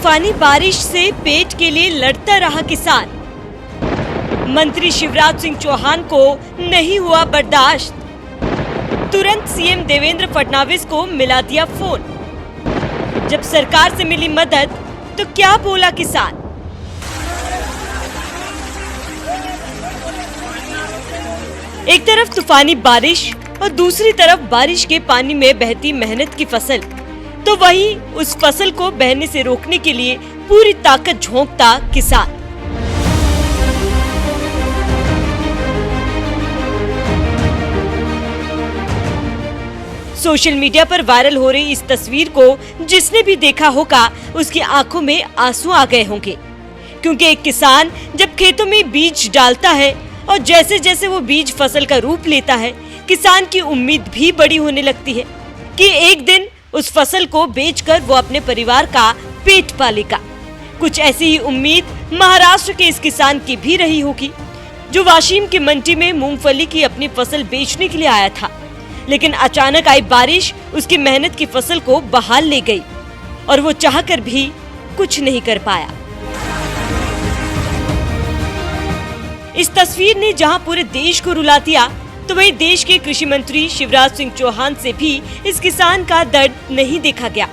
तूफानी बारिश से पेट के लिए लड़ता रहा किसान। मंत्री शिवराज सिंह चौहान को नहीं हुआ बर्दाश्त, तुरंत सीएम देवेंद्र फडणवीस को मिला दिया फोन। जब सरकार से मिली मदद तो क्या बोला किसान? एक तरफ तूफानी बारिश और दूसरी तरफ बारिश के पानी में बहती मेहनत की फसल, तो वहीं उस फसल को बहने से रोकने के लिए पूरी ताकत झोंकता किसान। सोशल मीडिया पर वायरल हो रही इस तस्वीर को जिसने भी देखा होगा उसकी आंखों में आंसू आ गए होंगे, क्योंकि एक किसान जब खेतों में बीज डालता है और जैसे जैसे वो बीज फसल का रूप लेता है, किसान की उम्मीद भी बड़ी होने लगती है कि एक दिन उस फसल को बेचकर वो अपने परिवार का पेट पालेगा। कुछ ऐसी ही उम्मीद महाराष्ट्र के इस किसान की भी रही होगी, जो वाशिम की मंडी में मूंगफली की अपनी फसल बेचने के लिए आया था, लेकिन अचानक आई बारिश उसकी मेहनत की फसल को बहा ले गई और वो चाहकर भी कुछ नहीं कर पाया। इस तस्वीर ने जहां पूरे देश को रुला दिया, तो वहीं देश के कृषि मंत्री शिवराज सिंह चौहान से भी इस किसान का दर्द नहीं देखा गया।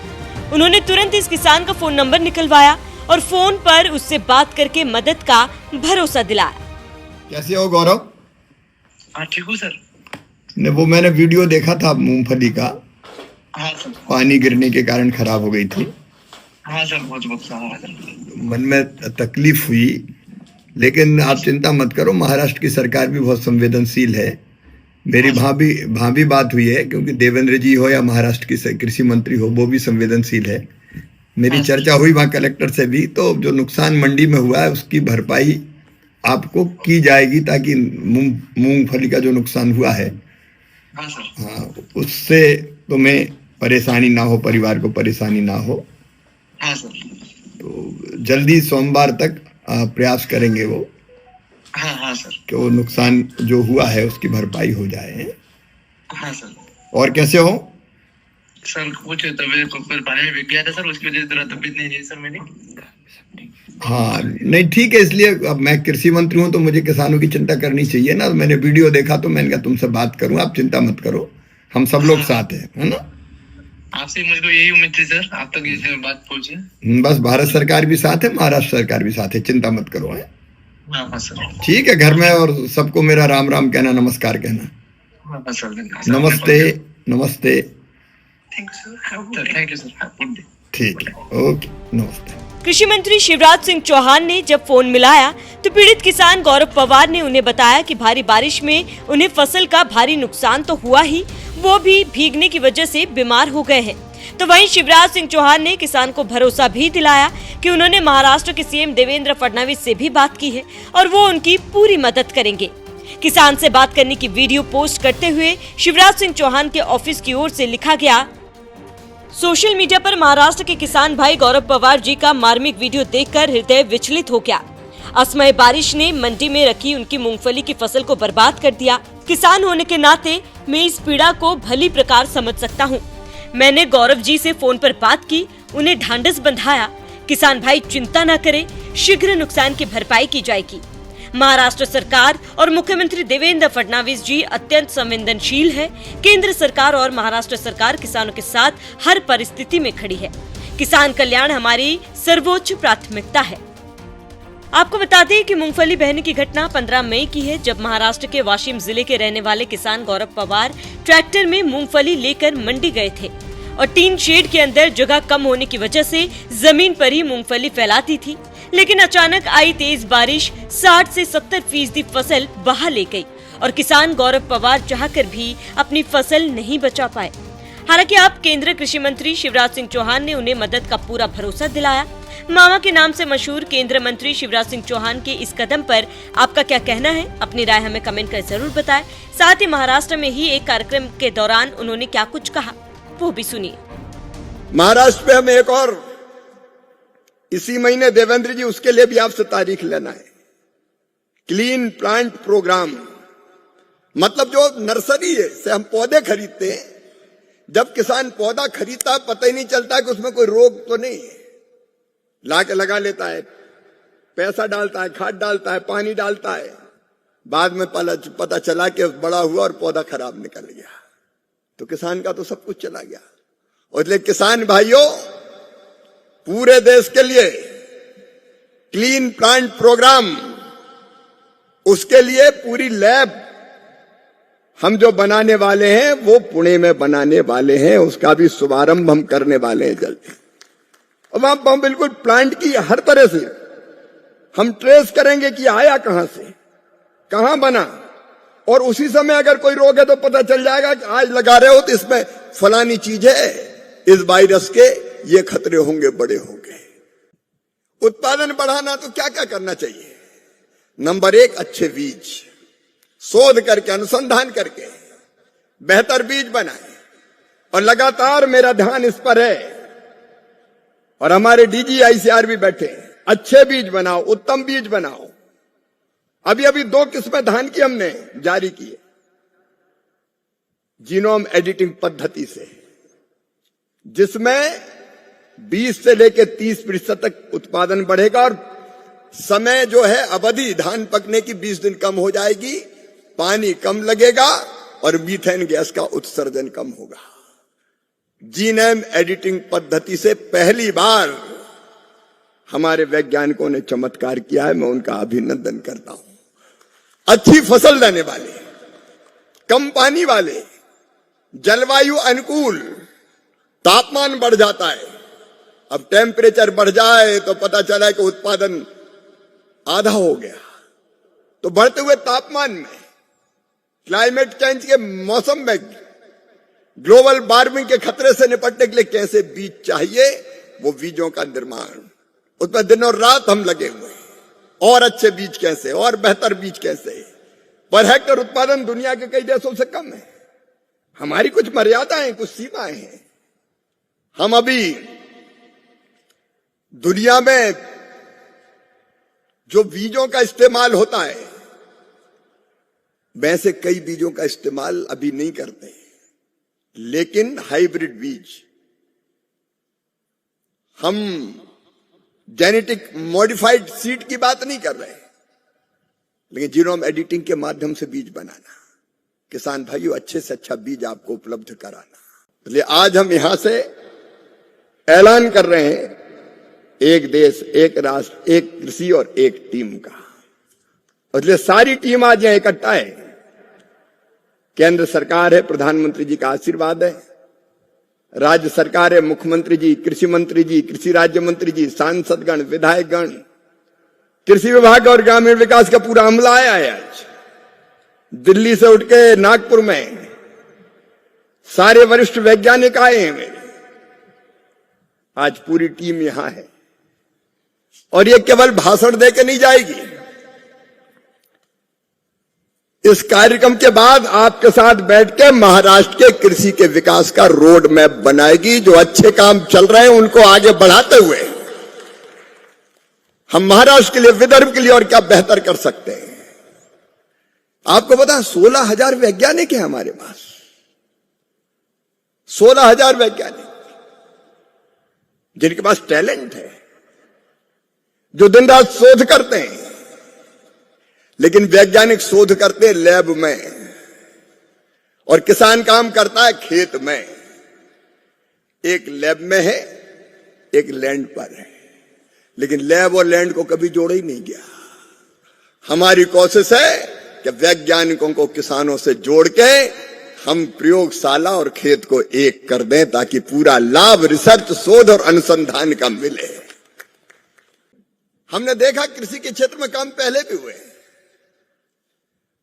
उन्होंने तुरंत इस किसान का फोन नंबर निकलवाया और फोन पर उससे बात करके मदद का भरोसा दिलाया। कैसे हो गौरव? हाँ ठीक हूँ सर। ने वो मैंने वीडियो देखा था मूंगफली का। हाँ सर। पानी गिरने के कारण खराब हो गई थी। हाँ सर, बहुत मन में तकलीफ हुई, लेकिन आप चिंता मत करो, महाराष्ट्र की सरकार भी बहुत संवेदनशील है। मेरी भाभी बात हुई है, क्योंकि देवेंद्र जी हो या महाराष्ट्र की कृषि मंत्री हो, वो भी संवेदनशील है। मेरी चर्चा हुई वहाँ कलेक्टर से भी, तो जो नुकसान मंडी में हुआ है उसकी भरपाई आपको की जाएगी, ताकि मूंगफली का जो नुकसान हुआ है हाँ उससे तुम्हें परेशानी ना हो, परिवार को परेशानी ना हो। हाँ सर। तो जल्दी सोमवार तक प्रयास करेंगे वो। हाँ हाँ सर। कि वो नुकसान जो हुआ है उसकी भरपाई हो जाए। हाँ सर। और कैसे हो? सर कुछ तबीयत को पानी में बिक गया था सर, उसकी वजह से थोड़ा तबीयत नहीं रही सर मेरी। हाँ नहीं ठीक है, इसलिए अब मैं कृषि मंत्री हूँ तो मुझे किसानों की चिंता करनी चाहिए ना। मैंने वीडियो देखा तो मैंने कहा तुमसे बात करूँ, आप चिंता मत करो, हम सब लोग साथ हैं, है ना। आपसे मुझको यही उम्मीद थी सर, आप तक ये बात पहुंचे। बस भारत सरकार भी साथ है, महाराष्ट्र सरकार भी साथ है, चिंता मत करो है। हाँ सर। ठीक है, घर में और सबको मेरा राम राम कहना, नमस्कार कहना। हाँ सर। नमस्ते नमस्ते। Thank you sir. ठीक है, ओके, नमस्ते। कृषि मंत्री शिवराज सिंह चौहान ने जब फोन मिलाया तो पीड़ित किसान गौरव पवार ने उन्हें बताया कि भारी बारिश में उन्हें फसल का भारी नुकसान तो हुआ ही, वो भी भीगने की वजह से बीमार हो गए हैं। तो वहीं शिवराज सिंह चौहान ने किसान को भरोसा भी दिलाया कि उन्होंने महाराष्ट्र के सीएम देवेंद्र फडणवीस से भी बात की है और वो उनकी पूरी मदद करेंगे। किसान से बात करने की वीडियो पोस्ट करते हुए शिवराज सिंह चौहान के ऑफिस की ओर से लिखा गया। सोशल मीडिया पर महाराष्ट्र के किसान भाई गौरव पवार जी का मार्मिक वीडियो देखकर हृदय विचलित हो गया। असमय बारिश ने मंडी में रखी उनकी मूंगफली की फसल को बर्बाद कर दिया। किसान होने के नाते मैं इस पीड़ा को भली प्रकार समझ सकता हूँ। मैंने गौरव जी से फोन पर बात की, उन्हें ढांढस बंधाया। किसान भाई चिंता न करें, शीघ्र नुकसान की भरपाई की जाएगी। महाराष्ट्र सरकार और मुख्यमंत्री देवेंद्र फडणवीस जी अत्यंत संवेदनशील है। केंद्र सरकार और महाराष्ट्र सरकार किसानों के साथ हर परिस्थिति में खड़ी है। किसान कल्याण हमारी सर्वोच्च प्राथमिकता है। आपको बता दें कि मूंगफली बहने की घटना 15 मई की है, जब महाराष्ट्र के वाशिम जिले के रहने वाले किसान गौरव पवार ट्रैक्टर में मूंगफली लेकर मंडी गए थे और टीन शेड के अंदर जगह कम होने की वजह से जमीन पर ही मूंगफली फैलाती थी। लेकिन अचानक आई तेज बारिश 60 से 70% फसल बहा ले गई और किसान गौरव पवार चाहकर भी अपनी फसल नहीं बचा पाए। हालांकि आप केंद्र कृषि मंत्री शिवराज सिंह चौहान ने उन्हें मदद का पूरा भरोसा दिलाया। मामा के नाम से मशहूर केंद्र मंत्री शिवराज सिंह चौहान के इस कदम पर आपका क्या कहना है? अपनी राय हमें कमेंट कर जरूर बताएं। साथ ही महाराष्ट्र में ही एक कार्यक्रम के दौरान उन्होंने क्या कुछ कहा वो भी सुनिए। महाराष्ट्र में हम एक और इसी महीने देवेंद्र जी, उसके लिए भी आपसे तारीख लेना है। क्लीन प्लांट प्रोग्राम, मतलब जो नर्सरी है से हम पौधे खरीदते हैं, जब किसान पौधा खरीदता पता ही नहीं चलता कि उसमें कोई रोग तो नहीं है, ला के लगा लेता है, पैसा डालता है, खाद डालता है, पानी डालता है, बाद में पता चला कि बड़ा हुआ और पौधा खराब निकल गया, तो किसान का तो सब कुछ चला गया। और इसलिए किसान भाइयों, पूरे देश के लिए क्लीन प्लांट प्रोग्राम, उसके लिए पूरी लैब हम जो बनाने वाले हैं वो पुणे में बनाने वाले हैं, उसका भी शुभारंभ हम करने वाले हैं जल्दी। और वहां बिल्कुल प्लांट की हर तरह से हम ट्रेस करेंगे कि आया कहां से, कहां बना, और उसी समय अगर कोई रोग है तो पता चल जाएगा कि आज लगा रहे हो तो इसमें फलानी चीज है, इस वायरस के ये खतरे होंगे, बड़े होंगे। उत्पादन बढ़ाना तो क्या क्या करना चाहिए? नंबर 1, अच्छे बीज, शोध करके, अनुसंधान करके बेहतर बीज बनाए, और लगातार मेरा ध्यान इस पर है, और हमारे डीजी आईसीआर भी बैठे हैं, अच्छे बीज बनाओ, उत्तम बीज बनाओ। अभी 2 किस्में धान की हमने जारी की है, जीनोम एडिटिंग पद्धति से, जिसमें 20 से लेकर 30% तक उत्पादन बढ़ेगा, और समय जो है अवधि धान पकने की 20 दिन कम हो जाएगी, पानी कम लगेगा और मीथेन गैस का उत्सर्जन कम होगा। जीनोम एडिटिंग पद्धति से पहली बार हमारे वैज्ञानिकों ने चमत्कार किया है, मैं उनका अभिनंदन करता हूं। अच्छी फसल देने वाले, कम पानी वाले, जलवायु अनुकूल, तापमान बढ़ जाता है, अब टेम्परेचर बढ़ जाए तो पता चला कि उत्पादन आधा हो गया, तो बढ़ते हुए तापमान में, क्लाइमेट चेंज के मौसम में, ग्लोबल वार्मिंग के खतरे से निपटने के लिए कैसे बीज चाहिए, वो बीजों का निर्माण, उसमें दिन और रात हम लगे हुए हैं। और अच्छे बीज कैसे, और बेहतर बीज कैसे। पर हेक्टर उत्पादन दुनिया के कई देशों से कम है, हमारी कुछ मर्यादाएं, कुछ सीमाएं हैं। हम अभी दुनिया में जो बीजों का इस्तेमाल होता है, वैसे कई बीजों का इस्तेमाल अभी नहीं करते, लेकिन हाइब्रिड बीज, हम जेनेटिक मॉडिफाइड सीड की बात नहीं कर रहे, लेकिन जीनोम एडिटिंग के माध्यम से बीज बनाना, किसान भाइयों अच्छे से अच्छा बीज आपको उपलब्ध कराना। इसलिए आज हम यहां से ऐलान कर रहे हैं, एक देश, एक राष्ट्र, एक कृषि और एक टीम का। इसलिए सारी टीम आज यहां इकट्ठा है। केंद्र सरकार है, प्रधानमंत्री जी का आशीर्वाद है, राज्य सरकार है, मुख्यमंत्री जी, कृषि मंत्री जी, कृषि राज्य मंत्री जी, सांसदगण, विधायकगण, कृषि विभाग और ग्रामीण विकास का पूरा अमला आया है। आज दिल्ली से उठ के नागपुर में सारे वरिष्ठ वैज्ञानिक आए हैं मेरे, आज पूरी टीम यहां है। और ये केवल भाषण देके नहीं जाएगी, इस कार्यक्रम के बाद आपके साथ बैठ के महाराष्ट्र के कृषि के विकास का रोड मैप बनाएगी। जो अच्छे काम चल रहे हैं उनको आगे बढ़ाते हुए हम महाराष्ट्र के लिए, विदर्भ के लिए और क्या बेहतर कर सकते हैं। आपको पता है 16,000 वैज्ञानिक हैं हमारे पास, 16,000 वैज्ञानिक जिनके पास टैलेंट है, जो दिन रात शोध करते हैं। लेकिन वैज्ञानिक शोध करते हैं लैब में, और किसान काम करता है खेत में। एक लैब में है, एक लैंड पर है, लेकिन लैब और लैंड को कभी जोड़ा ही नहीं गया। हमारी कोशिश है कि वैज्ञानिकों को किसानों से जोड़ के हम प्रयोगशाला और खेत को एक कर दें, ताकि पूरा लाभ रिसर्च, शोध और अनुसंधान का मिले। हमने देखा कृषि के क्षेत्र में काम पहले भी हुए,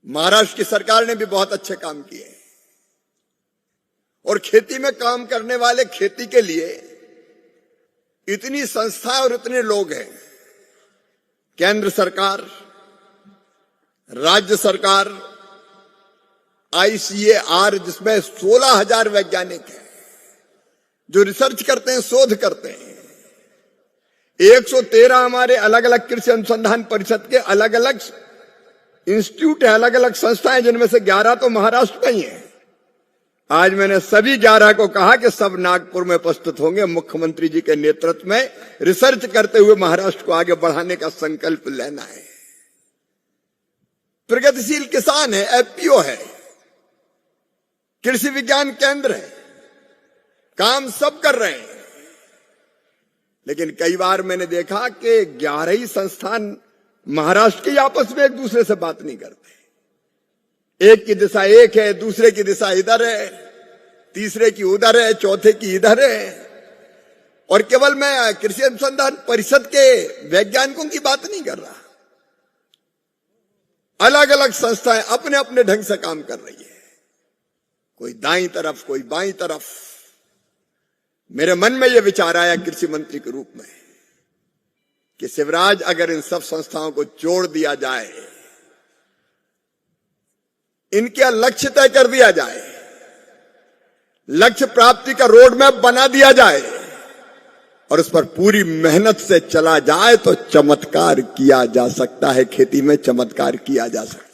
महाराष्ट्र की सरकार ने भी बहुत अच्छे काम किए, और खेती में काम करने वाले, खेती के लिए इतनी संस्थाएं और इतने लोग हैं। केंद्र सरकार, राज्य सरकार, आईसीएआर, जिसमें 16,000 वैज्ञानिक हैं जो रिसर्च करते हैं, शोध करते हैं। 113 हमारे अलग अलग कृषि अनुसंधान परिषद के अलग अलग इंस्टीट्यूट है, अलग अलग संस्थाएं, जिनमें से 11 तो महाराष्ट्र में ही है। आज मैंने सभी 11 को कहा कि सब नागपुर में उपस्थित होंगे, मुख्यमंत्री जी के नेतृत्व में रिसर्च करते हुए महाराष्ट्र को आगे बढ़ाने का संकल्प लेना है। प्रगतिशील किसान है, एफपीओ है, कृषि विज्ञान केंद्र है, काम सब कर रहे हैं। लेकिन कई बार मैंने देखा कि 11 ही संस्थान महाराष्ट्र के आपस में एक दूसरे से बात नहीं करते। एक की दिशा एक है, दूसरे की दिशा इधर है, तीसरे की उधर है, चौथे की इधर है। और केवल मैं कृषि अनुसंधान परिषद के वैज्ञानिकों की बात नहीं कर रहा, अलग अलग संस्थाएं अपने अपने ढंग से काम कर रही है, कोई दाईं तरफ कोई बाईं तरफ। मेरे मन में यह विचार आया कृषि मंत्री के रूप में कि शिवराज, अगर इन सब संस्थाओं को जोड़ दिया जाए, इनका लक्ष्य तय कर दिया जाए, लक्ष्य प्राप्ति का रोड मैप बना दिया जाए और उस पर पूरी मेहनत से चला जाए तो चमत्कार किया जा सकता है, खेती में चमत्कार किया जा सकता है।